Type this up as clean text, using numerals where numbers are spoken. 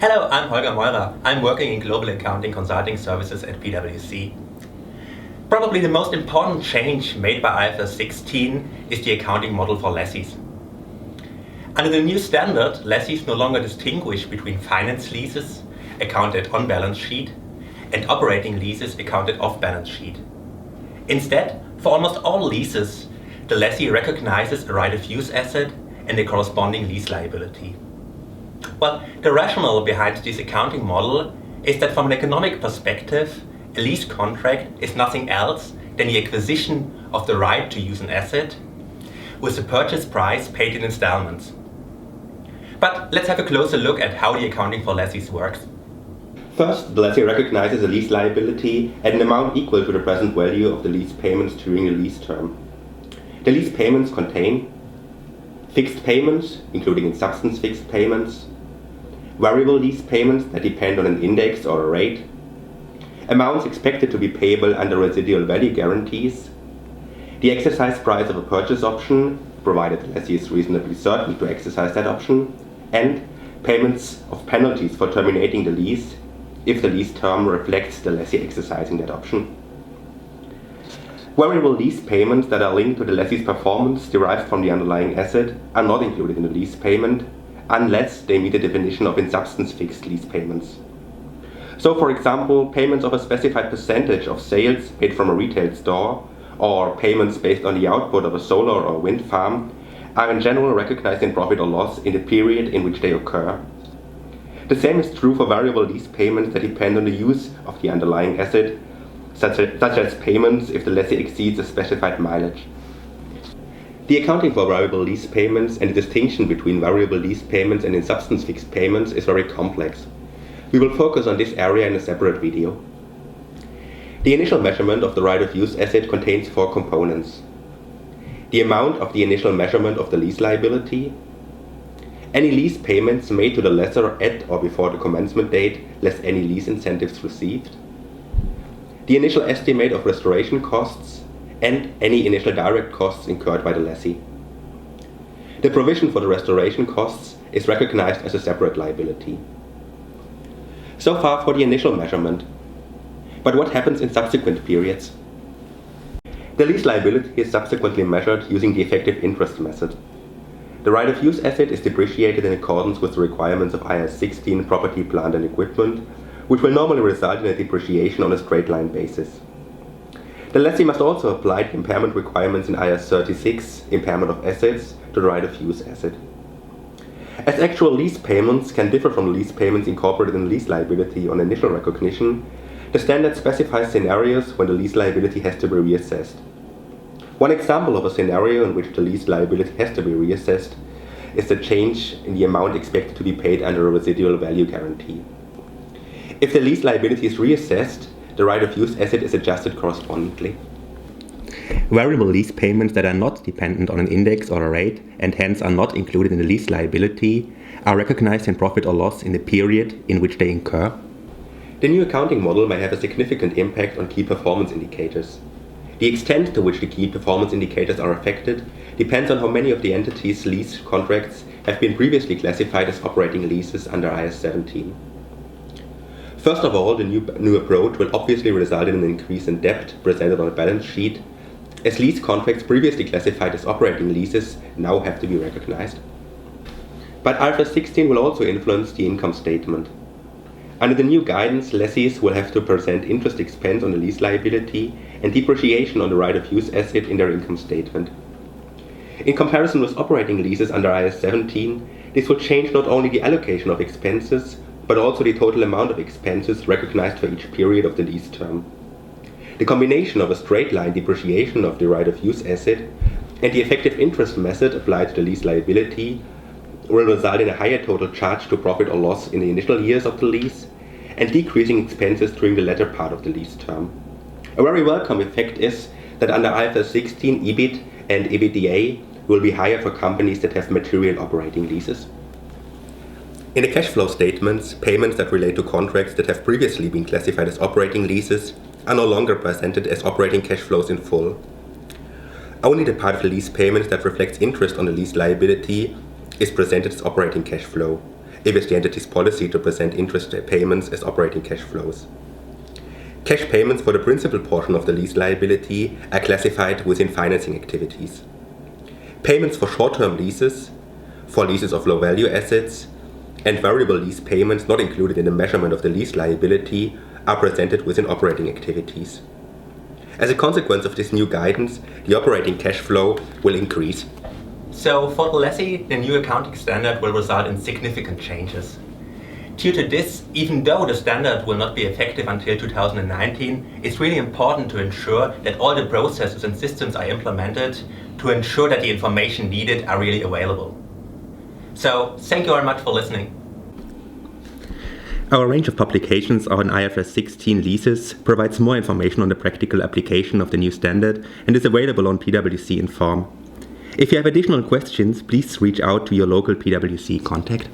Hello, I'm Holger Meurer. I'm working in global accounting consulting services at PwC. Probably the most important change made by IFRS 16 is the accounting model for lessees. Under the new standard, lessees no longer distinguish between finance leases, accounted on balance sheet, and operating leases accounted off balance sheet. Instead, for almost all leases, the lessee recognizes a right-of-use asset and a corresponding lease liability. Well, the rationale behind this accounting model is that from an economic perspective, a lease contract is nothing else than the acquisition of the right to use an asset with the purchase price paid in installments. But let's have a closer look at how the accounting for lessees works. First, the lessee recognizes a lease liability at an amount equal to the present value of the lease payments during the lease term. The lease payments contain fixed payments, including in substance fixed payments, variable lease payments that depend on an index or a rate, amounts expected to be payable under residual value guarantees, the exercise price of a purchase option, provided the lessee is reasonably certain to exercise that option, and payments of penalties for terminating the lease if the lease term reflects the lessee exercising that option. Variable lease payments that are linked to the lessee's performance derived from the underlying asset are not included in the lease payment unless they meet the definition of in-substance fixed lease payments. So, for example, payments of a specified percentage of sales made from a retail store or payments based on the output of a solar or wind farm are in general recognized in profit or loss in the period in which they occur. The same is true for variable lease payments that depend on the use of the underlying asset, such as payments if the lessee exceeds a specified mileage. The accounting for variable lease payments and the distinction between variable lease payments and in-substance fixed payments is very complex. We will focus on this area in a separate video. The initial measurement of the right-of-use asset contains four components: the amount of the initial measurement of the lease liability, any lease payments made to the lessor at or before the commencement date, less any lease incentives received, the initial estimate of restoration costs, and any initial direct costs incurred by the lessee. The provision for the restoration costs is recognized as a separate liability. So far for the initial measurement. But what happens in subsequent periods? The lease liability is subsequently measured using the effective interest method. The right-of-use asset is depreciated in accordance with the requirements of IFRS 16 property, plant and equipment, which will normally result in a depreciation on a straight-line basis. The lessee must also apply the impairment requirements in IFRS 36, impairment of assets, to the right-of-use asset. As actual lease payments can differ from the lease payments incorporated in the lease liability on initial recognition, the standard specifies scenarios when the lease liability has to be reassessed. One example of a scenario in which the lease liability has to be reassessed is the change in the amount expected to be paid under a residual value guarantee. If the lease liability is reassessed, the right-of-use asset is adjusted correspondingly. Variable lease payments that are not dependent on an index or a rate and hence are not included in the lease liability are recognized in profit or loss in the period in which they incur. The new accounting model may have a significant impact on key performance indicators. The extent to which the key performance indicators are affected depends on how many of the entity's lease contracts have been previously classified as operating leases under IFRS 17. First of all, the new approach will obviously result in an increase in debt presented on a balance sheet, as lease contracts previously classified as operating leases now have to be recognized. But IFRS 16 will also influence the income statement. Under the new guidance, lessees will have to present interest expense on the lease liability and depreciation on the right-of-use asset in their income statement. In comparison with operating leases under IFRS 17, this will change not only the allocation of expenses, but also the total amount of expenses recognized for each period of the lease term. The combination of a straight-line depreciation of the right-of-use asset and the effective interest method applied to the lease liability will result in a higher total charge to profit or loss in the initial years of the lease and decreasing expenses during the latter part of the lease term. A very welcome effect is that under IFRS 16, EBIT and EBITDA will be higher for companies that have material operating leases. In the cash flow statements, payments that relate to contracts that have previously been classified as operating leases are no longer presented as operating cash flows in full. Only the part of the lease payments that reflects interest on the lease liability is presented as operating cash flow, it is the entity's policy to present interest payments as operating cash flows. Cash payments for the principal portion of the lease liability are classified within financing activities. Payments for short-term leases, for leases of low-value assets, and variable lease payments not included in the measurement of the lease liability are presented within operating activities. As a consequence of this new guidance, the operating cash flow will increase. So for the lessee, the new accounting standard will result in significant changes. Due to this, even though the standard will not be effective until 2019, it's really important to ensure that all the processes and systems are implemented to ensure that the information needed are really available. So, thank you very much for listening. Our range of publications on IFRS 16 Leases provides more information on the practical application of the new standard and is available on PwC Inform. If you have additional questions, please reach out to your local PwC contact.